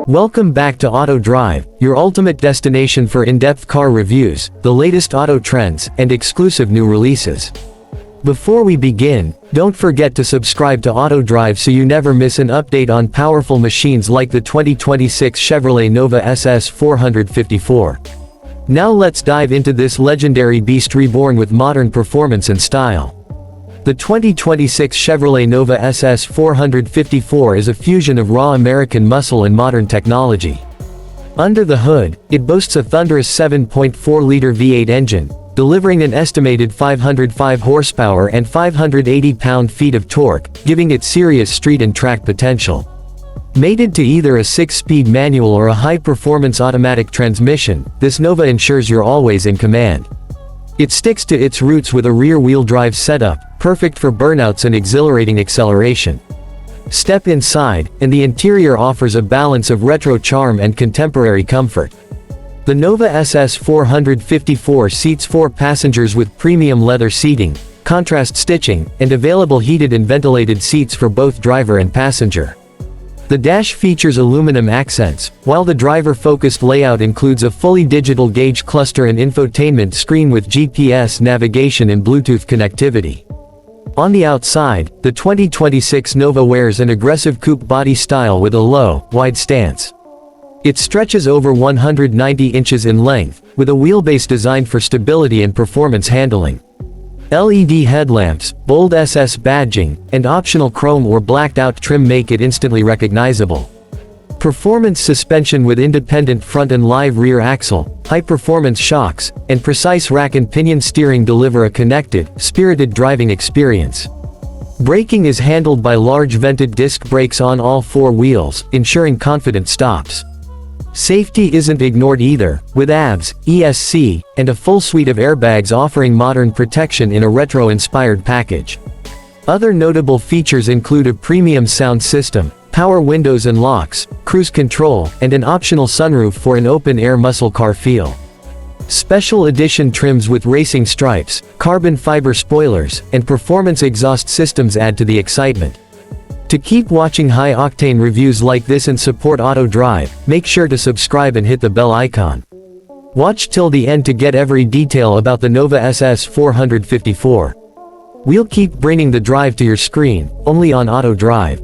Welcome back to Auto Drive, your ultimate destination for in-depth car reviews, the latest auto trends, and exclusive new releases. Before we begin, don't forget to subscribe to Auto Drive so you never miss an update on powerful machines like the 2026 Chevrolet Nova SS 454. Now let's dive into this legendary beast reborn with modern performance and style. The 2026 Chevrolet Nova SS 454 is a fusion of raw American muscle and modern technology. Under the hood, it boasts a thunderous 7.4-liter V8 engine, delivering an estimated 505 horsepower and 580 pound-feet of torque, giving it serious street and track potential. Mated to either a 6-speed manual or a high-performance automatic transmission, this Nova ensures you're always in command. It sticks to its roots with a rear-wheel drive setup, perfect for burnouts and exhilarating acceleration. Step inside, and the interior offers a balance of retro charm and contemporary comfort. The Nova SS 454 seats 4 passengers with premium leather seating, contrast stitching, and available heated and ventilated seats for both driver and passenger. The dash features aluminum accents, while the driver-focused layout includes a fully digital gauge cluster and infotainment screen with GPS navigation and Bluetooth connectivity. On the outside, the 2026 Nova wears an aggressive coupe body style with a low, wide stance. It stretches over 190 inches in length, with a wheelbase designed for stability and performance handling. LED headlamps, bold SS badging, and optional chrome or blacked-out trim make it instantly recognizable. Performance suspension with independent front and live rear axle, high-performance shocks, and precise rack and pinion steering deliver a connected, spirited driving experience. Braking is handled by large vented disc brakes on all 4 wheels, ensuring confident stops. Safety isn't ignored either, with ABS, ESC, and a full suite of airbags offering modern protection in a retro-inspired package. Other notable features include a premium sound system, power windows and locks, cruise control, and an optional sunroof for an open-air muscle car feel. Special edition trims with racing stripes, carbon fiber spoilers, and performance exhaust systems add to the excitement. To keep watching high-octane reviews like this and support Auto Drive, make sure to subscribe and hit the bell icon. Watch till the end to get every detail about the Nova SS 454. We'll keep bringing the drive to your screen, only on Auto Drive.